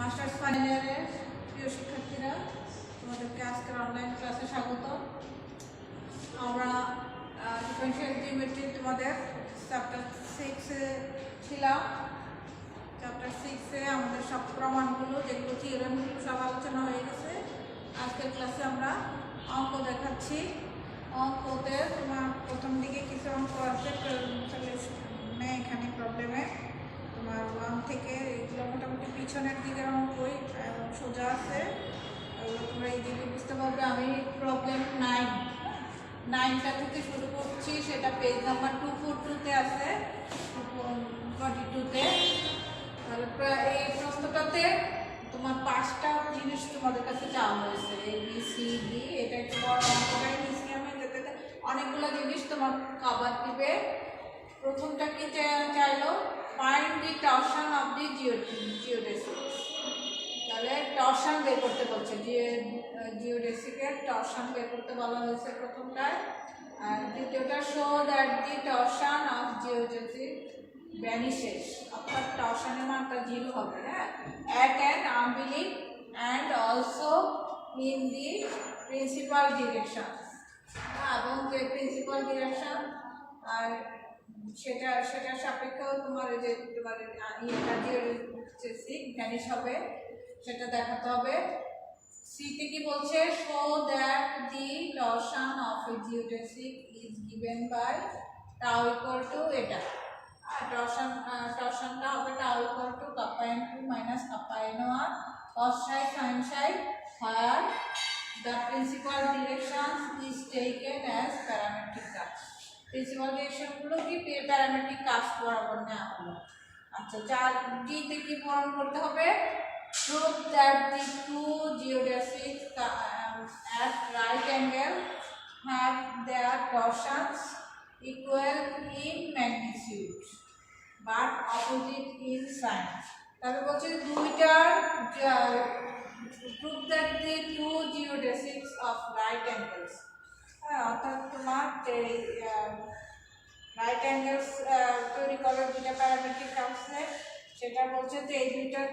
Masters final ইয়ারের প্রিয় শিক্ষার্থীরা, তোমাদেরকে আজকের অনলাইন ক্লাসে স্বাগত। আমরা ডিফারেনশিয়াল জিওমেট্রি তোমাদের চ্যাপ্টার 6-এ ছিলাম। চ্যাপ্টার 6-এ আমাদের সব প্রমাণগুলো যেগুলো থিওরেমগুলো সব আলোচনা হয়ে গেছে। আজকের ক্লাসে আমরা অঙ্ক দেখাচ্ছি। অঙ্কতে তোমার প্রথম দিকে কিছু অঙ্ক আছে এখানে প্রবলেমে তোমার 1 থেকে এগুলো মোটামুটি পিছনের দিকের অঙ্কই এবং সোজা আছে। ওগুলো তোমরা ইজিলি বুঝতে পারবে। আমি প্রবলেম 9টা থেকে শুরু করছি, সেটা পেজ নাম্বার 242-তে আছে, 242-তে। তাহলে এই প্রশ্নটাতে তোমার 5টা জিনিস তোমাদের কাছে চাওয়া হয়েছে, ABCD। এটা একটু বড় অঙ্কটাই নিচ্ছি আমি, যাতে অনেকগুলো জিনিস তোমার কভার দিবে। প্রথমটা কি চাইলো, find the torsion of the geodesic. তাহলে টরশন বের করতে বলছে, জিওডেসিকের টরশন বের করতে বলা হয়েছে প্রথমটায়। আর দ্বিতীয়টা show that the torsion of geodesic vanishes, অর্থাৎ টরশনের মানটা 0 হবে, হ্যাঁ, at an umbilic and also in the principal direction. এবং যে প্রিন্সিপাল ডিরেকশন আর সেটার সাপেক্ষেও তোমার যে তোমার জিওডেসিক ভ্যানিশ হবে সেটা দেখাতে হবে। সিতে কি বলছে, show that the torsion of a geodesic is given by tau equal to এটা। টরশনটা হবে tau equal to kappa n2 minus kappa n1 cos psi sin psi, where the principal direction is taken as parametric cast. Principal ডিরেকশনগুলো কি parametric caste বরাবর নেওয়া হলো। আচ্ছা, 4তে কি প্রমাণ করতে হবে, prove that the two geodesics at right angle have their torsions equal in magnitude but opposite in sign। তাহলে বলছে prove that the two geodesics of right angles, অর্থাৎ তোমার রাইট অ্যাঙ্গেলস তৈরি করে দুইটা প্যারামেট্রিক কাস্টে, সেটা বলছে যে এই দুইটার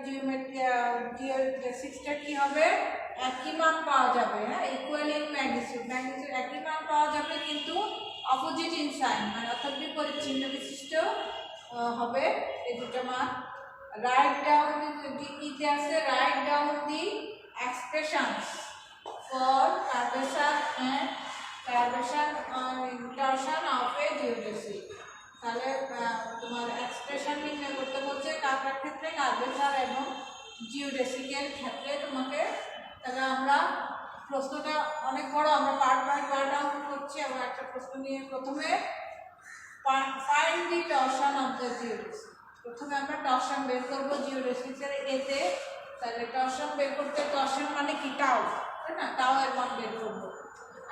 জিওডেসিক্সটা কি হবে, একই মান পাওয়া যাবে, হ্যাঁ, ইকুয়াল ইন ম্যাগনিটিউড একই মান পাওয়া যাবে, কিন্তু অপোজিট ইন সাইন, মানে অর্থাৎ বিপরীত চিহ্ন বিশিষ্ট হবে এই দুটো মান। রাইট ডাউন দিতে আছে, write down the expressions for curvature and torsion of a geodesic. তাহলে তোমার এক্সপ্রেশন নির্ণয় করতে বলছে কার ক্ষেত্রে, কার্ভেচার এবং জিওডেসিকের ক্ষেত্রে তোমাকে। তাহলে আমরা প্রশ্নটা অনেক বড়, আমরা পার্ট বাই পার্ট আউট করছি। আমরা একটা প্রশ্ন নিয়ে প্রথমে find the torsion of the geodesic. প্রথমে আমরা টরশন বের করবো জিওডেসিকের এতে। তাহলে টরশন বের করতে, টরশন মানে কি টাও, তাই না, টাও এর মান বের করবো।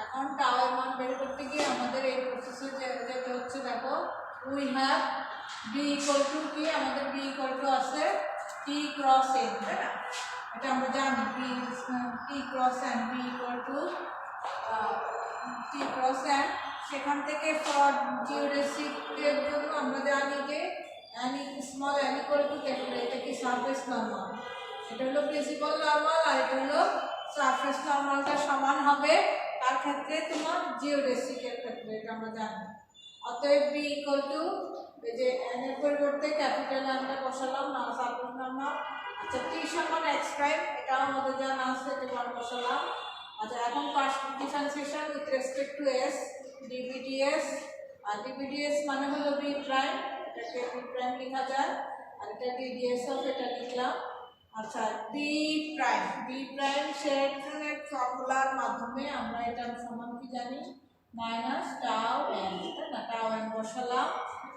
এখন টাও এর মান বের করতে গিয়ে আমাদের এই প্রসেসে যেতে হচ্ছে, দেখো we have B equal to কি, আমাদের বি ইকুয়াল টু আছে টি ক্রস এন, তাই না, এটা আমরা জানি, T cross N, B equal to T cross N. সেখান থেকে ফর জিওডেসিকের জন্য আমরা জানি যে small N equal to capital, এটা কি সারফেস নর্মাল, এটা হলো প্রিন্সিপাল নর্মাল, আর এটা হলো সারফেস নর্মালটা সমান হবে তার ক্ষেত্রে, তোমার জিওডেসিকের ক্ষেত্রে, এটা আমরা জানি। অতএব বি ইকুয়াল টু এই যে এন এর পরিবর্তে ক্যাপিটাল এনটা বসালাম, না সারফেস নর্মাল। আচ্ছা, টি সমান এক্স প্রাইম, এটাও আমাদের জানা আছে, এটা মান বসালাম। আচ্ছা, এখন partial differentiation with respect to s, d v d s. আর ডিভিডিএস মানে হলো বি প্রাইম, এটাকে বি প্রাইম লেখা যায়, আর এটা ডিডিএস অফ এটা লিখলাম। আচ্ছা, বি প্রাইম সেটের ফর্মুলার মাধ্যমে আমরা এটার সমান কি জানি, মাইনাস টাউ এন, তাই না, টাউ এন বসালাম।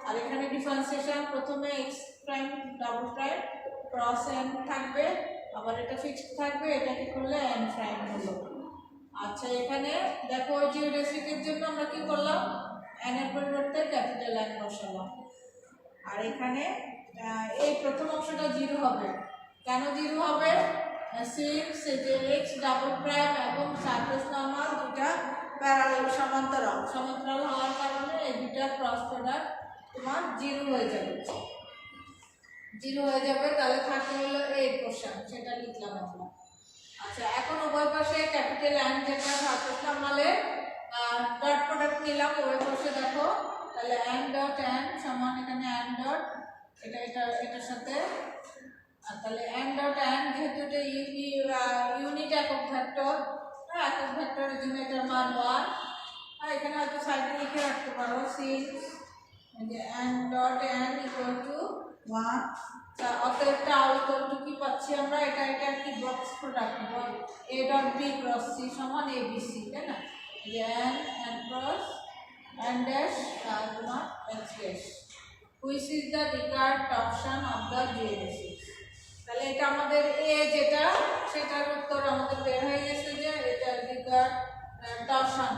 আর এখানে ডিফারেন্সিয়েশন প্রথমে x prime double prime cross N থাকবে, আবার এটা ফিক্সড থাকবে, এটাকে করলে এন প্রাইম হলো। আচ্ছা, এখানে দেখো ওই জিওডেসিকের জন্য আমরা কি করলাম, এন এর পরিবর্তে ক্যাপিটাল এন বসালাম। আর এখানে এই প্রথম অংশটা 0 হবে। কেন 0 হবে, সিন্স যে এক্স ডাবল প্রাইম এবং সারফেস নর্মাল দুটা প্যারালাল সমান্তরাল হওয়ার কারণে এই দুটার ক্রস প্রোডাক্ট তোমার 0 হয়ে যাবে। তাহলে থাকে হলো এই পোর্শন, সেটা লিখলাম আমরা। আচ্ছা, এখন উভয় পাশে ক্যাপিটাল অ্যান্ড যেটা সারফেস নরমালের ডট প্রোডাক্ট নিলাম উভয় পাশে দেখো, তাহলে অ্যান্ড ডট অ্যান্ড সমান এখানে অ্যান্ড ডট এটার সাথে, আর তাহলে অ্যান্ড ডট অ্যান্ড যেহেতু এটা ইউনিট একক ভেক্টর, একক ভেক্টরের জন্য এটার মান 1, আর এখানে হয়তো সাইডে লিখে রাখতে পারো since and dot and equal to 1, অতএব টাও ইকুয়াল টু কি পাচ্ছি আমরা, এটা কি box product A dot B cross C সমান এ বি সি, তাই না? যে অ্যান্ড ক্রস অ্যান্ড ড্যাশ তোমার X dash which is the required torsion of the geometric. তাহলে এটা আমাদের এ যেটা সেটার উত্তর আমাদের বের হয়ে গেছে যে এটা রিকার্ড টরশন,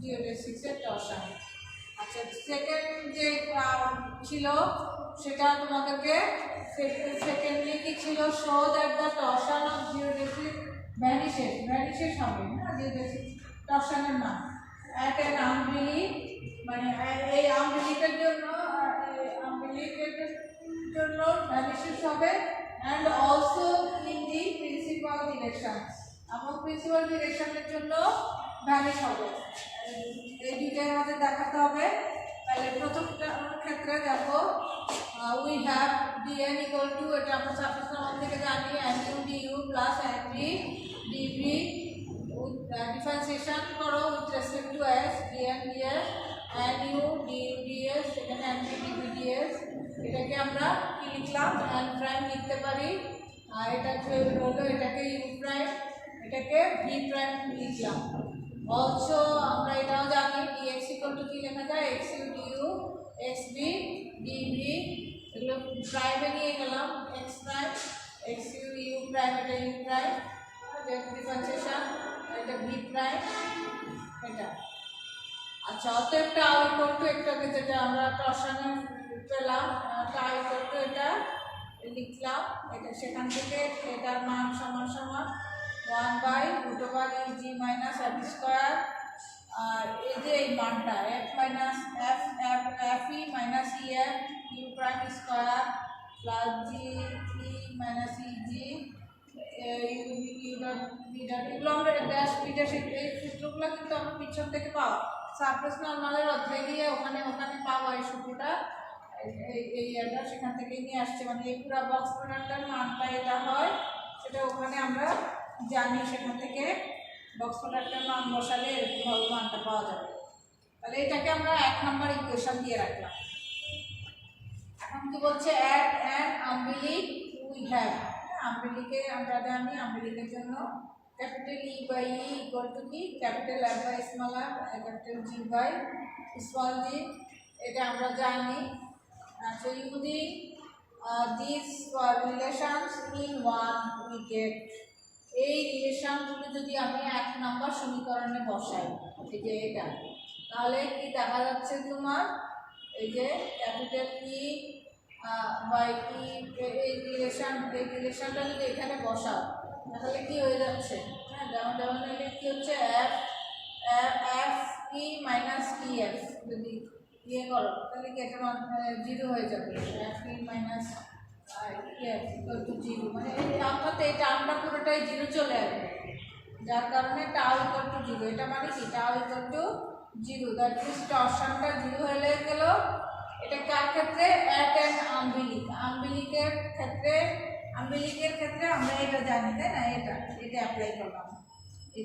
জিওমেট্রিক্সের টরশন। আচ্ছা, সেকেন্ড যে ছিল সেটা তোমাদেরকে সেকেন্ডলি কি ছিল, show that the torsion of geometric ভ্যানিশেস হবে না, জিওমেট্রিক টরশনের মান অ্যাট অ্যান আম্বিলিক, মানে এই আম্বিলিকের জন্য ভ্যানিশেস হবে and also in the principal direction, এবং প্রিন্সিপাল ডিরেকশনের জন্য ভ্যানিশ হবে। এই দুইটার মধ্যে দেখাতে হবে। তাহলে প্রথমটা ক্ষেত্রে দেখো we have dn equal to, এটা আমরা সারফেস নরমাল থেকে জানি nu du plus nv dv differentiation করো with respect to s dn ds nu du ds, এখানে nv dv ds, এটাকে আমরা কি লিখলাম n প্রাইম লিখতে পারি, আর এটা হলো এটাকে u প্রাইম, এটাকে v প্রাইম লিখলাম। অলসো আমরা এটাও জানি dx ইকুয়াল টু কি লেখা যায়, xu du xv dv, এগুলো প্রাইমে নিয়ে গেলাম x prime xu u prime, এটা u প্রাইম, ডিফারেন্সিয়েশন এটা v প্রাইম এটা। আচ্ছা, অতএব টাও ইকুয়াল টু একটাকে যেটা আমরা টরশনে পেলাম টাও ইকুয়াল টু এটা লিখলাম, এটা সেখান থেকে এটার মান সমান সমান 1/√e g minus f square, আর এই যে এই মানটা f minus f e minus e f u prime square plus g e minus e g u dot v dot, এগুলো আমরা ড্যাশ বি ড্যাশ এই সূত্রগুলো কিন্তু আমরা পিছন থেকে পাও, সারফেস নরমালের অধ্যায় দিয়ে ওখানে পাওয়া এই সূত্রটা, এই এটা সেখান থেকে নিয়ে আসছে, মানে এই পুরো বক্স প্রোডাক্টের মানটা এটা হয় সেটা ওখানে আমরা জানি, সেখান থেকে বক্স প্রোডাক্টের মান বসালে এরকমভাবে মানটা পাওয়া যাবে। তাহলে এটাকে আমরা 1 নম্বর ইকুয়েশন দিয়ে রাখলাম। এখন কি বলছে, at an umbilic we have, আম্বিলিকে আমরা জানি আম্বিলিকের জন্য capital E by E equal to কি, capital F by small F, capital G by small G, এটা আমরা জানি। আচ্ছা, using this relations in one we get, এই রিলেশনগুলো যদি আমি 1 নম্বর সমীকরণে বসাই, এই যে এটা, তাহলে কি দেখা যাচ্ছে তোমার, এই যে ক্যাপিটাল ই বাই ই, এই রিলেশনটা যদি এখানে বসাও তাহলে কি হয়ে যাচ্ছে, হ্যাঁ যেমন এলে কি হচ্ছে F E minus E F, যদি ইয়ে করো তাহলে কি এটা 0 হয়ে যাবে, F E minus equal to 0, মানে অর্থাৎ এটা আমরা পুরোটাই 0 চলে আসবে, যার কারণে টাও ইকুয়াল টু 0, এটা মানে কি tau equal to 0, that means টরশনটা 0 হয়ে গেল। এটা কার ক্ষেত্রে, অ্যাট অ্যান আম্বিলিকের ক্ষেত্রে আমরা এটা জানি, তাই না, এটা অ্যাপ্লাই করলাম।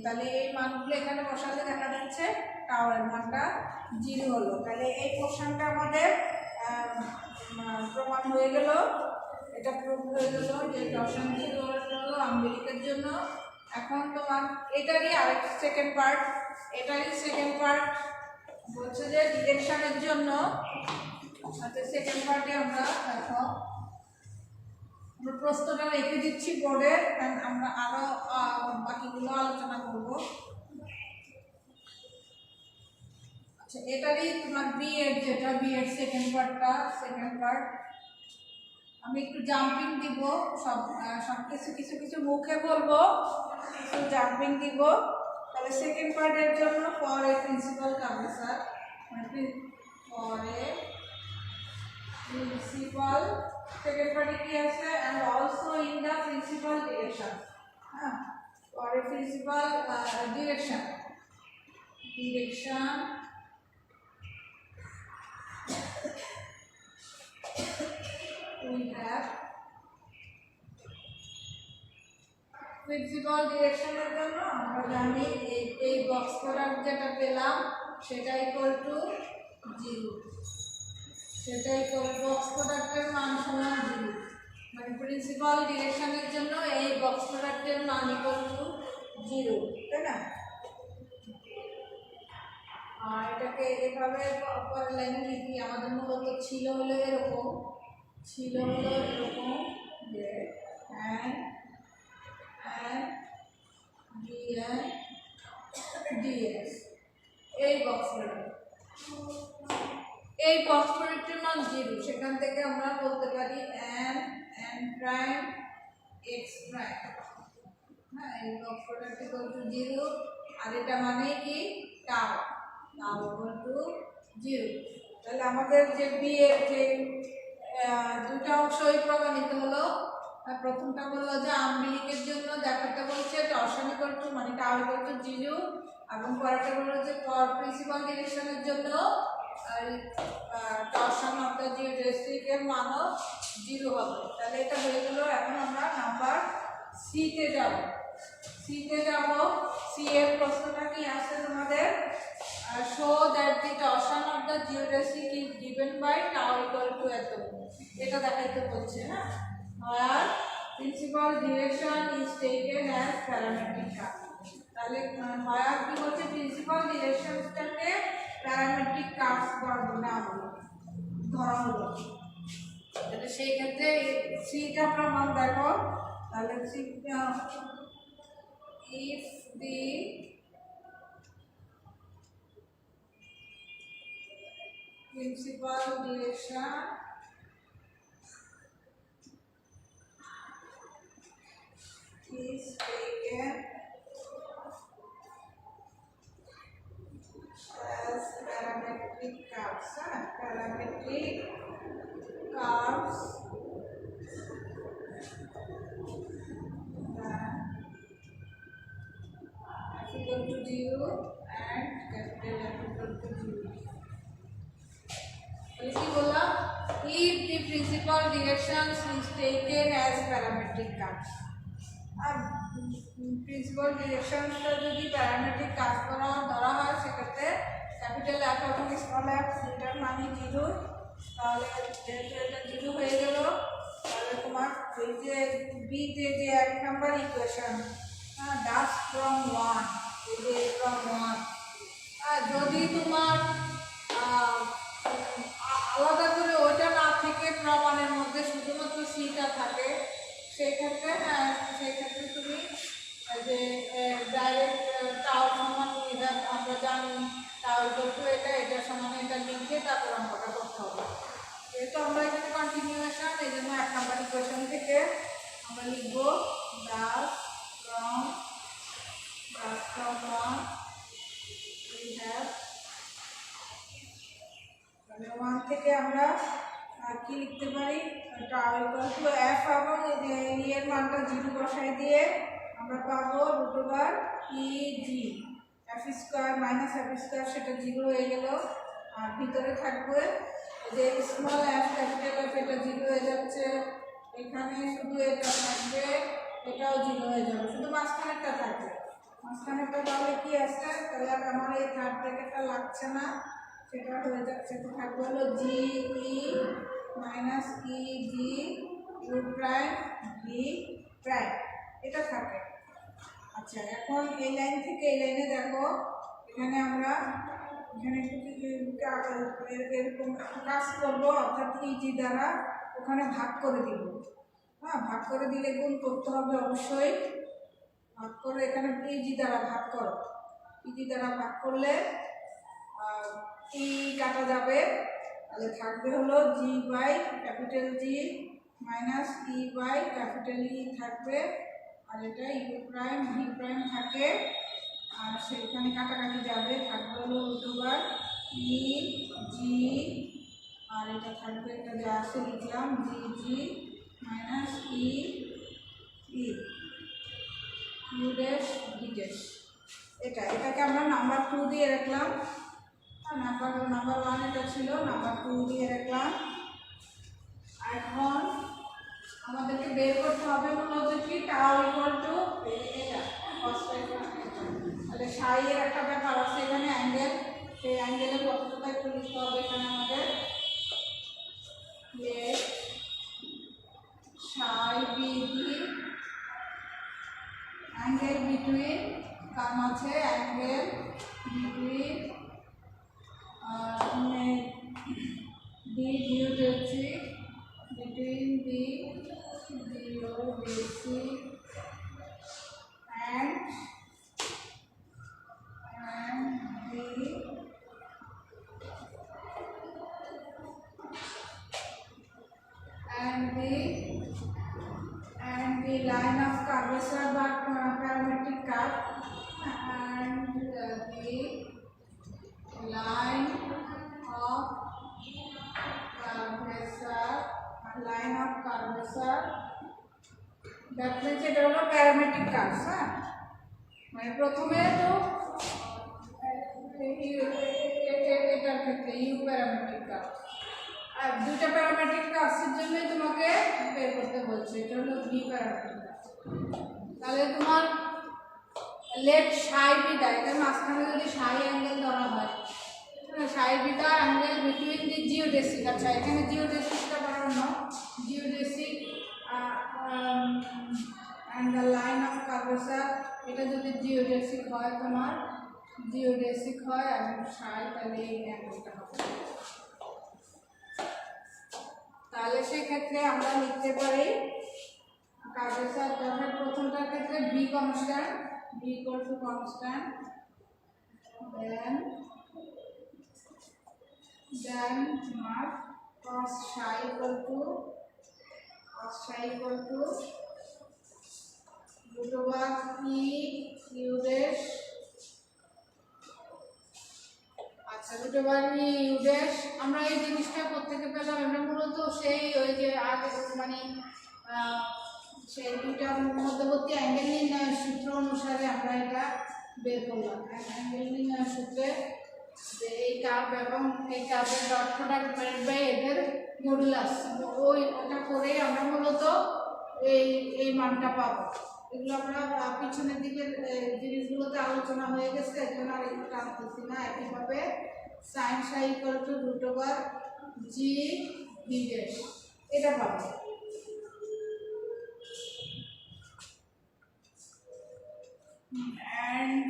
তাহলে এই মানগুলো এখানে বসালে দেখা যাচ্ছে টাওয়ার মানটা 0 হলো। তাহলে এই পোর্শনটা আমাদের প্রমাণ হয়ে গেল, এটা প্রুভ হয়ে গেল যে টরশন 0 হলো আম্বিলিকের জন্য। এখন তোমার এটারই সেকেন্ড পার্ট বলছে যে ডিরেকশনের জন্য। আচ্ছা, সেকেন্ড পার্টে আমরা দেখো প্রশ্নটা রেখে দিচ্ছি বোর্ডে, আমরা আরো বাকিগুলো আলোচনা করব। আচ্ছা, এটারই তোমার বি এর সেকেন্ড পার্ট আমি একটু জাম্পিং দিব, সব কিছু মুখে বলবো, কিছু জাম্পিং দিব। তাহলে সেকেন্ড পার্টের জন্য for a principal curvature, for a principal, second পার্টে কি আছে, and also in the direction, হ্যাঁ, for a principal direction we have principal ডিরেকশনের জন্য আমরা জানি এই বক্স প্রোডাক্ট যেটা পেলাম সেটা ইকুয়াল টু 0, সেটা ইকুয়াল বক্স প্রোডাক্টের মান সমান 0, মানে প্রিন্সিপাল ডিরেকশনের জন্য এই বক্স প্রোডাক্টের মান ইকুয়াল টু 0, তাই না? আর এটাকে এভাবে পরের লাইনে লিখি। আমাদের মূলত ছিল হলো এরকম যে dx এই বক্স প্রোডাক্টের মান 0, সেখান থেকে আমরা বলতে পারি n প্রাইম x প্রাইম, হ্যাঁ, এই বক্স প্রোডাক্ট ইকুয়াল টু 0, আর এটা মানে কি টাউ ইকুয়াল টু 0। তাহলে আমাদের যে বি এর যে দুটো অংশই প্রমাণিত হলো। প্রথমটা বললো যে আম্বিলিকের জন্য দেখাতে বলছে টরশন ইকুয়াল টু মানে টাউ ইকুয়াল টু 0, এবং পরেরটা বললো যে ফর প্রিন্সিপাল ডিরেকশনের জন্য টরশন অফ দ্য জিওমেট্রিকের মানও 0 হবে। তাহলে এটা হয়ে গেল। এখন আমরা নাম্বার সি তে যাব। সি এর প্রশ্নটা কি আসছে তোমাদের? Show that the torsion of the geometric is given by tau equal to এত, এটা দেখাইতে বলছে না। আর principal direction is taken as parametric curve. তাহলে আর কি বলছে? প্রিন্সিপাল ডিরেকশনটাকে প্যারামেট্রিক কার্ভ ধরা হলো। তাহলে সেই ক্ষেত্রে সিটা প্রমাণ দেখো। তাহলে if the principal direction is taken as parametric curves, equal to 0 and capital F equal to 0. কি বললাম? if the principal direction is taken as parametric curves, R principal ডিরেকশনটা যদি প্যারামেট্রিক কার্ভ ধরা হয় সেক্ষেত্রে ক্যাপিটাল F এবং small f এটার মানে 0। তাহলে যেহেতু এটা 0 হয়ে গেল, তাহলে তোমার ওই যে বি যে 1 নাম্বার ইকুয়েশন, ডাস ফ্রম 1, এই যে ফ্রম 1, যদি তোমার আলাদা করে ওইটা না থেকে প্রমাণের মধ্যে শুধুমাত্র সিটা থাকে, সেই ক্ষেত্রে তুমি যে ডাইরেক্ট টাও সমান আমরা জানি টাও ইকুয়াল টু এটা সমান এটা লিখে তারপর অঙ্কটা করতে হবে। যেহেতু আমরা এখানে কন্টিনিউয়েশন, এই জন্য 1 নাম্বার ইকুয়েশন থেকে আমরা লিখব ডাস ফ্রম 1 we have 1 থেকে আমরা কি লিখতে পারি? টাউ ইকুয়াল টু f এবং এর মানটা 0 বসাই দিয়ে আমরা পাবো √e(g) f square minus f square, সেটা 0 হয়ে গেল। আর ভিতরে থাকবে যে স্মল f ক্যাপিটাল F, এটা 0 হয়ে যাচ্ছে। এখানে শুধু এটা থাকবে, এটাও 0 হয়ে যাবে, শুধু মাঝখানেরটা থাকবে। মাঝখানেরটা তাহলে কি আছে? তাহলে আমার এই থার্ড ব্র্যাকেটটা লাগছে না, সেটা হয়ে যাচ্ছে, সেটা থাকবে হলো GE minus EG root prime V prime, এটা থাকে। আচ্ছা, এখন এই লাইন থেকে এই লাইনে দেখো, এখানে আমরা এরকম কাজ করবো, অর্থাৎ EG দ্বারা ওখানে ভাগ করে দিব। ভাগ করে দিলে গুণ করতে হবে অবশ্যই। ভাগ করে এখানে EG দ্বারা ভাগ করো, EG দ্বারা ভাগ করলে ই কাটা যাবে, তাহলে থাকবে হলো G by capital G minus E by capital E থাকবে, আর এটা ইউ প্রাইম ভি প্রাইম থাকে, আর সেখানে কাটাকাটি যাবে, থাকবে হলো √ই জি, আর এটা থাকবে, এটা যা আছে লিখলাম জি জি মাইনাস ই ই। ড্যাশ। এটাকে আমরা নাম্বার 2 দিয়ে রাখলাম, নাম্বার 1 এটা ছিল, নাম্বার 2 দিয়ে রাখলাম। এখন আমাদেরকে বের করতে হবে মূলত কি টাও ইকুয়াল টু এটা তাহলে সাই এর একটা ব্যাপার আছে এখানে, অ্যাঙ্গেল, সেই অ্যাঙ্গেলের কতটা একটু লিখতে হবে এখানে আমাদের। লেট সাই বি দি অ্যাঙ্গেল বিটুইন, কারণ আছে angle between the geometric between the geodesic and the line of curvature by parametric curve and the line of curvature that means এটা হলো প্যারামেট্রিক কার্ভ। হ্যাঁ, মানে প্রথমে তো এটার ক্ষেত্রে ইউ প্যারামেট্রিক কার্ভ, আর দুইটা প্যারামেট্রিক কার্ভের জন্য তোমাকে বের করতে বলছে, এটা হলো ভি প্যারামেট্রিক কার্ভ। তাহলে তোমার লেট সাই বিটা, এটার মাঝখানে যদি সাই অ্যাঙ্গেল ধরা হয়, psi beta angle between the geodesic. আচ্ছা, এখানে জিওডেসিকটা বানানো, geodesic and the line of curvature, এটা যদি জিওডেসিক হয়, তোমার জিওডেসিক হয় এবং সাই, তাহলে এই অ্যাঙ্গেলটা হবে। তাহলে সেক্ষেত্রে আমরা লিখতে পারি কার্ভেচার, তাহলে প্রথমটার ক্ষেত্রে V constant, V equal to constant, then তোমার cos psi equal to root over e u dash। আচ্ছা, root over e u dash আমরা এই জিনিসটা কোত্থেকে পেলাম? আমরা মূলত সেই ওই যে আগে মানে সেই দুইটার মধ্যবর্তী অ্যাঙ্গেল নির্ণয়ের সূত্র অনুসারে আমরা এটা বের করলাম। অ্যাঙ্গেল নির্ণয়ের সূত্রে যে এই কার্ভ এবং এই কার্ভের ডট প্রোডাক্ট ডিভাইড বাই এদের মডুলাস, ওটা করেই আমরা মূলত এই মানটা পাবো। এগুলো আমরা পিছনের দিকের জিনিসগুলোতে আলোচনা হয়ে গেছে, এর জন্য আর একটু টানতেছি না। একইভাবে sine psi equal to root over G V dash, এটা পাবো। and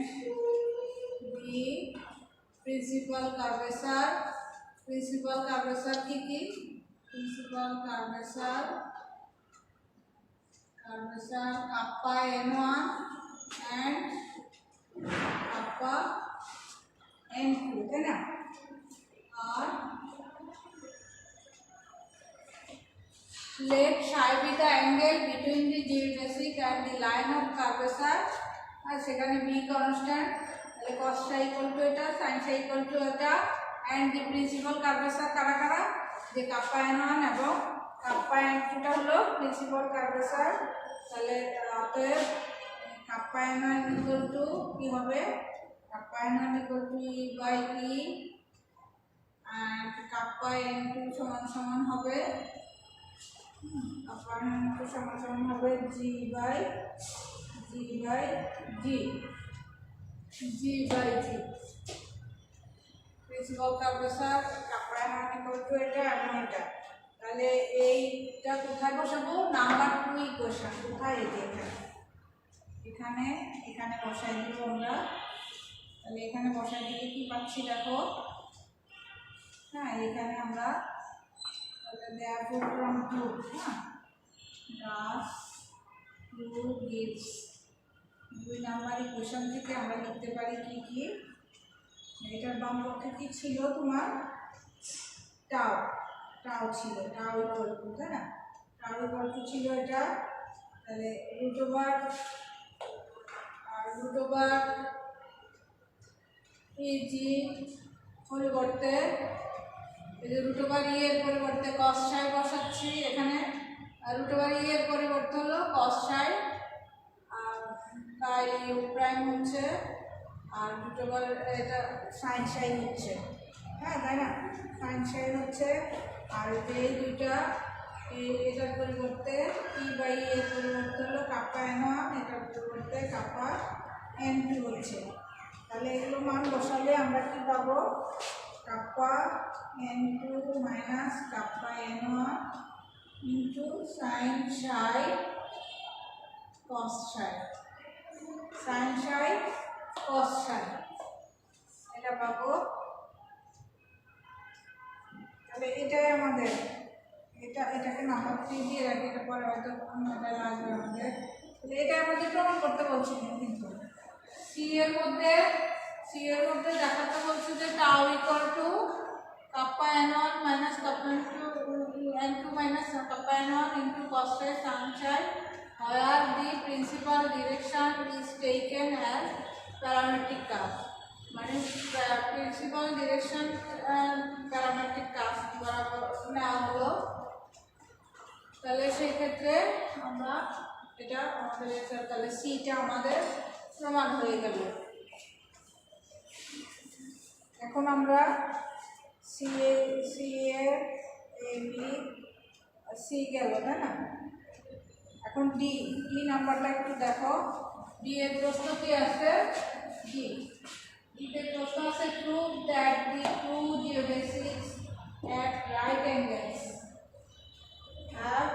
the principal curvature কি কি? principal curvature kappa n1 and kappa n2, তাই না? আর let psi be the angle between the geodesic and the line of curvature, আর সেখানে b constant, তাহলে cos psi equal to এটা, sin psi equal to এটা, and the principal curvature কারা কারা? যে kappa n1 এবং kappa n2 টা হলো প্রিন্সিপাল কার্ভেচার। তাহলে অতএব kappa n1 equal to কি হবে? kappa n1 equal to e by e and kappa n2 সমান হবে kappa n2 সমান হবে g by g principal curvature kappa n1 equal to এটা এবং এটা। তাহলে এইটা কোথায় বসাবো? নাম্বার 2 ইকুয়েশন কোথায়? এখানে বসাই দিব আমরা। তাহলে এখানে বসাই দিলে কি পাচ্ছি দেখো। হ্যাঁ, এখানে আমরা therefore from 2, হ্যাঁ, thus 2 gives 2 নাম্বার ইকুয়েশন থেকে আমরা লিখতে পারি কি কি। এটার বাম পক্ষে কি ছিল? তোমার টাও ছিল, টাও ইকুয়াল টু, তাই না? টাও ইকুয়াল টু ছিল এটা। তাহলে রুট ওভার ইজি পরিবর্তে এই যে রুট ওভার ই এর পরিবর্তে cos psi বসাচ্ছি এখানে, আর রুট ওভার ই এর পরিবর্তে হলো cos psi, আর বাই ইউ প্রাইম হচ্ছে আর দুটো বার এটা সাইন সাইন হচ্ছে, হ্যাঁ তাই না, সাইন সাইন হচ্ছে। আর এই দুইটা এটার পরিবর্তে ই বাই এর পরিবর্তে হলো কাপ্পা এন ওয়ান, এটার পরিবর্তে কাপ্পা এন টু হচ্ছে। তাহলে এগুলো মান বসালে আমরা কি পাবো, kappa N two minus kappa N one into sine psi cos psi, sine psi cos সাই, এটা পাবো। তাহলে এটাই আমাদের, এটাকে নাম্বার 3 দিয়ে রাখি, এটা পরে হয়তো এটা লাগবে আমাদের। তাহলে এটা আমাদের প্রমাণ করতে বলছি কিন্তু সি এর মধ্যে দেখাতে বলছে যে tau equal to kappa N one minus kappa N two minus kappa N one into cos psi sine Sai where the principal direction is taken as parametric curve, মানে প্রিন্সিপাল ডিরেকশন প্যারামেট্রিক কার্ভ বরাবর নেওয়া হলো। তাহলে সেই ক্ষেত্রে আমরা এটা আমাদের তাহলে সিটা আমাদের প্রমাণ হয়ে গেল। এখন আমরা সি এ বি সি গেল তাই না, এখন ডি নাম্বারটা একটু দেখো। ডি এর প্রশ্ন কি আছে, ডিতে প্রশ্ন আছে prove that the two geometrics at right angles have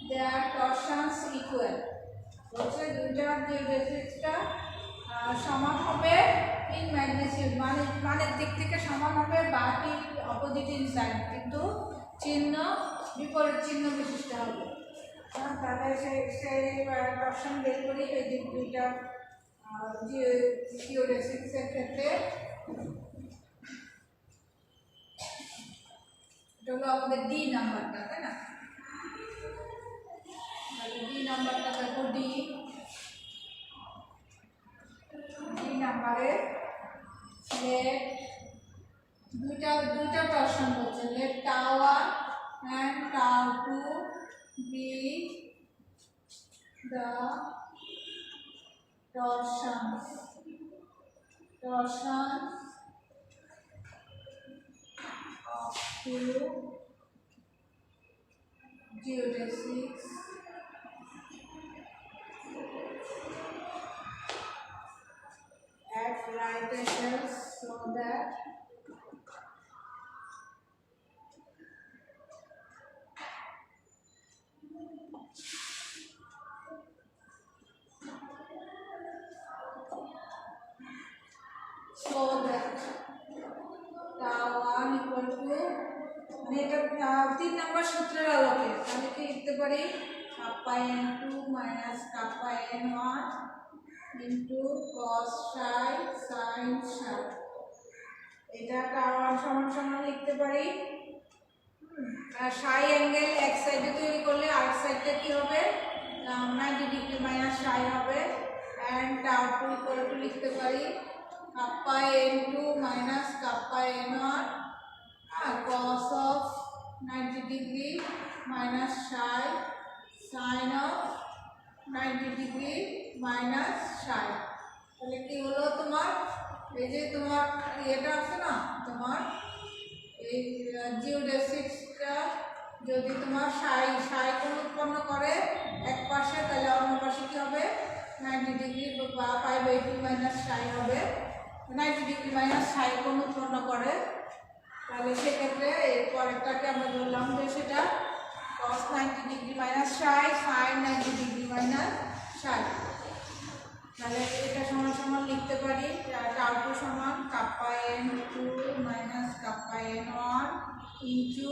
their torsions equal, বলছে দুইটা জিওমেট্রিক্সটা সমান হবে ইন ম্যাগনিটিউড, মানের দিক থেকে সমান হবে, বাকি অপোজিট ইন সাইন, কিন্তু চিহ্ন বিপরীত চিহ্ন বিশিষ্ট হবে। তাহলে সেই টর্শন বের করি এই যে দুইটা জিওমেট্রিক্সের ক্ষেত্রে। এটা হলো আমাদের ডি নাম্বারটা তাই না, তাহলে ডি নাম্বারটা দেখো, ডি নাম্বারে দুইটা টর্শন বলছে, let tau one and tau two be the torsions of two geodesics at right angles so that tau 1 equal to, মানে এটা 3 নম্বর সূত্রের আলোকে তাহলে কি লিখতে পারি, kappa n2 minus kappa n1 into cos psi sin psi, এটা tau 1 সমান সমান লিখতে পারি। আর psi অ্যাঙ্গেল এক সাইডে তৈরি করলে আরেক সাইডটা কি হবে, 90 ডিগ্রি মাইনাস psi হবে, এন্ড tau 2 ইকুয়াল টু লিখতে পারি kappa n2 minus kappa n1 cos of 90 degree minus psi sin of 90 degree minus psi। তাহলে কি হলো তোমার, এই যে তোমার এটা আছে না, তোমার এই জিওডেসিক্সটা যদি তোমার psi কোণ উৎপন্ন করে এক পাশে, তাহলে অন্য পাশে কি হবে, 90 ডিগ্রি বা π/2 মাইনাস psi হবে, 90 ডিগ্রি মাইনাস psi কোণ উৎপন্ন করে। তাহলে সেক্ষেত্রে এর পরেরটাকে আমরা বললাম যে সেটা cos 90 degree minus psi sin 90 degree minus psi। তাহলে এটা সমান সমান লিখতে পারি tau 2 সমান kappa n2 minus kappa n1 into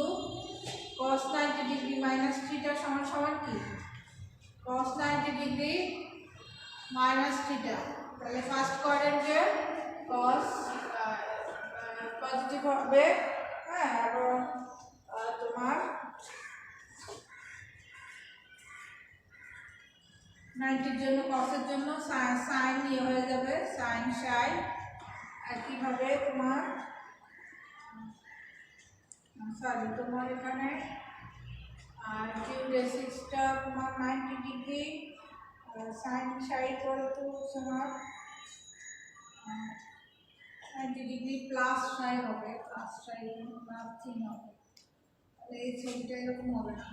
cos 90 degree minus theta সমান সমান কি, cos 90 ডিগ্রি মাইনাস থিটা। তাহলে ফার্স্ট কোয়াড্রেন্টে cos পজিটিভ হবে, হ্যাঁ, এবং তোমার 90 জন্য cos-এর জন্য sin নিয়ে হয়ে যাবে sin psi। আর কিভাবে তোমার তোমার এখানে জিওডেসিক্সটা তোমার 90 degree sine psi equal two তোমার 90 ডিগ্রি প্লাস সাই হবে, প্লাস সাই প্লাস চিহ্ন হবে, তাহলে এই ছবিটা এরকম হবে না।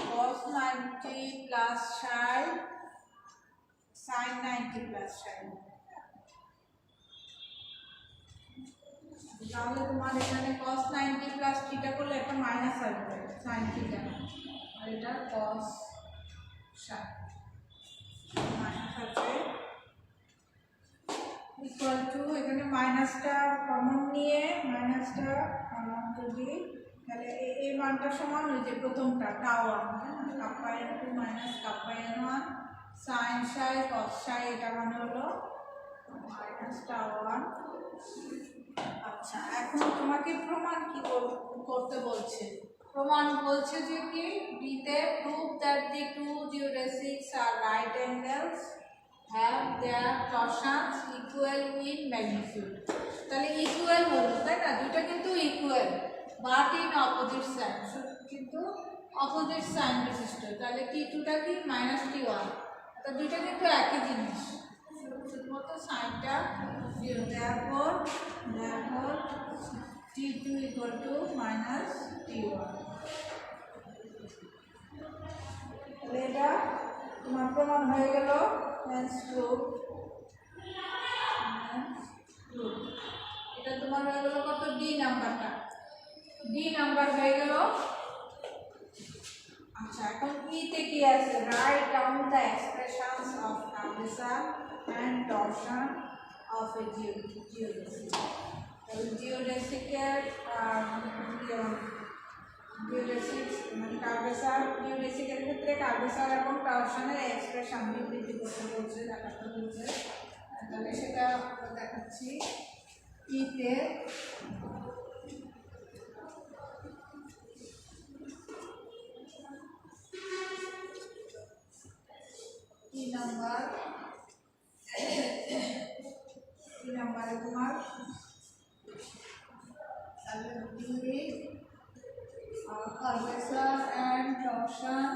cos 90 প্লাস সাই sin 90 প্লাস সাই, তাহলে তোমার এখানে cos 90 প্লাস থিটা করলে একটা মাইনাস আসবে sin থিটা, আর এটা cos সাই মাইনাস আসবে ইকুয়াল টু, এখানে মাইনাসটা কমন নিয়ে মাইনাসটা কমন যদি, তাহলে এই মানটা সমান ওই যে প্রথমটা tau one, kappa N two minus kappa N one sine psi cos সাই, এটা মানে হলো মাইনাস টাও ওয়ান। আচ্ছা, এখন তোমাকে প্রমাণ কি করতে বলছে? প্রমাণ বলছে যে কি ডিতে prove that the two geodesics are right angles have their torsions equal in magnitude। তাহলে ইকুয়াল হলো, তাই না? দুইটা কিন্তু equal but in opposite side, কিন্তু অপোজিট সাইন বিশিষ্ট। তাহলে টি2টা কি মাইনাস টি1, তো দুইটা কিন্তু একই জিনিস, শুধুমাত্র সাইনটা therefore t2 equal to minus t1। তাহলে এটা তোমার প্রমাণ হয়ে গেল, এটা তোমার হয়ে গেল কত, ডি নাম্বারটা, ডি নাম্বার হয়ে গেল। আচ্ছা, এখন ইতে কি আছে? Write down the expressions of curvature and torsion of a geodesic. জিওডেসিকের মানে কার্ভেচার, জিওডেসিকের ক্ষেত্রে কার্ভেচার এবং টরশনের এক্সপ্রেশন বিবৃতি করতে বলছে, দেখাতে বলছে। তাহলে সেটা দেখাচ্ছি ইতে। ই নাম্বারে তোমার curvature and torsion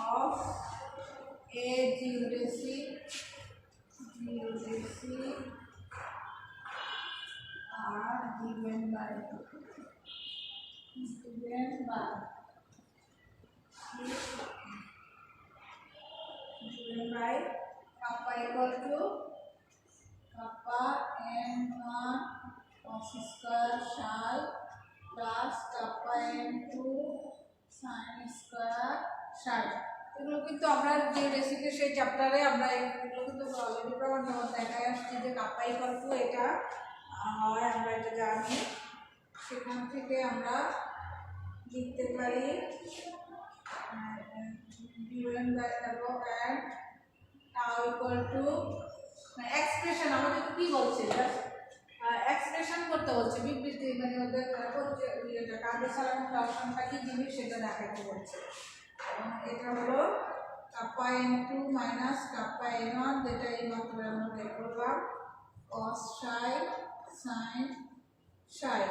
of a geodesic are given by kappa equal to kappa n1 cos square psi plus kappa n2 sin square psi। এগুলো কিন্তু আমরা জিওডেসিকের সেই চ্যাপ্টারে আমরা এগুলো কিন্তু অলরেডি প্রমাণ দেখায় আসছি যে কাপ্পা ইকুয়াল টু এটা হয়, আমরা এটা জানি। সেখান থেকে আমরা লিখতে পারি given by above and tau equal to expression, আমাদের কি বলছে, এক্সপ্রেশন করতে বলছে, বিবৃতি, মানে ওদের এটা কার্ভেচার এবং টরশনটা কি জিনিস সেটা দেখাতে বলছে। এবং এটা হলো kappa n2 minus kappa n1, যেটা এই মাত্র আমরা বের করলাম, cos psi sin psi,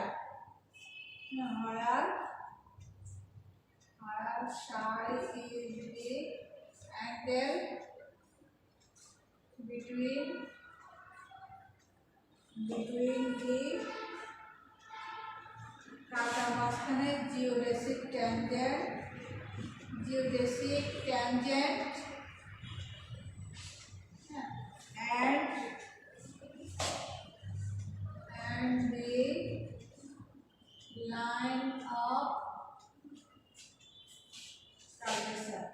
where psi is the angle between the কাটা মাঝখানে জিওডেসিক tangent and the line of curvature।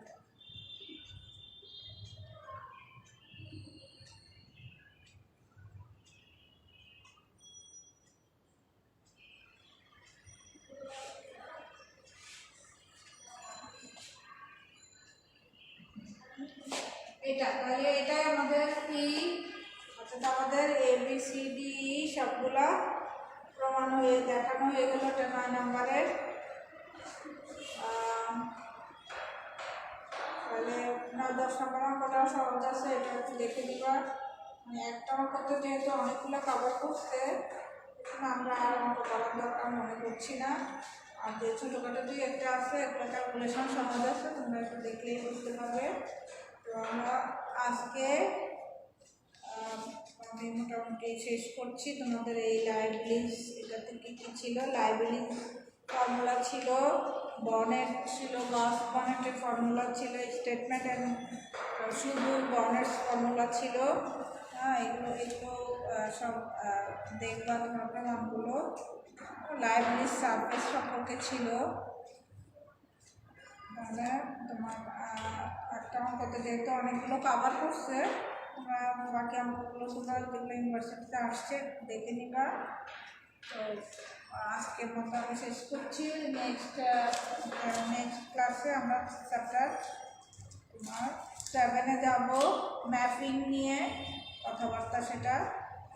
এটা তাহলে এটাই আমাদের ই, অর্থাৎ আমাদের ABCD সবগুলা প্রমাণ হয়ে দেখানো হয়ে গেল 9 নাম্বারের। তাহলে 10 নম্বর অঙ্কটাও সহজ আছে, এটা একটু দেখে দিবা। মানে একটা অঙ্কতে যেহেতু অনেকগুলো কভার করছে, আমরা আর অঙ্ক করার দরকার মনে করছি না। আর যে ছোটোখাটো দুই একটা আছে, এগুলো ক্যালকুলেশন সহজ আছে, তোমরা একটু দেখলেই বুঝতে পারবে। তো আমরা আজকে আমি মোটামুটি শেষ করছি। তোমাদের এই লাইব্রেরিজ এটাতে কী কী ছিল, লাইব্রেরি ফর্মুলা ছিল, বনেট ছিল, গাস বনেটের ফর্মুলা ছিল, স্টেটমেন্ট অ্যান্ড শুধু বনেট ফর্মুলা ছিল। হ্যাঁ, এগুলো সব দেখবা তোমার নামগুলো। লাইব্রেরির সার্ফেস সম্পর্কে ছিল, তাহলে তোমার একটা অঙ্কতে যেহেতু অনেকগুলো কভার করছে, তোমরা বাকি অঙ্কগুলো তোমরা যেগুলো ইউনিভার্সিটিতে আসছে দেখে নিবা। তো আজকের মতো আমি শেষ করছি। নেক্সট ক্লাসে আমরা চ্যাপ্টার তোমার 7-এ যাব, ম্যাপিং নিয়ে কথাবার্তা, সেটা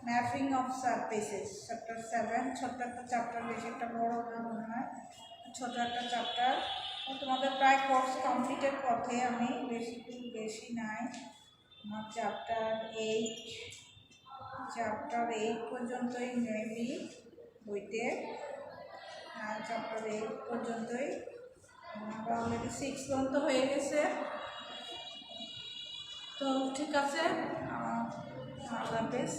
ম্যাপিং অফ সারফেসেস, চ্যাপ্টার 7। ছোট্ট একটা চ্যাপ্টার, বেশি একটা বড় না মনে হয়, ছোটো একটা চ্যাপ্টার। তোমাদের প্রায় কোর্স কমপ্লিটের পথে, আমি বেশি নাই। আমার চ্যাপ্টার 8 পর্যন্তই মেবি বইতে, চ্যাপ্টার 8 পর্যন্তই। আমরা অলরেডি 6 পর্যন্ত হয়ে গেছে। তো ঠিক আছে, আল্লাহ হাফেজ।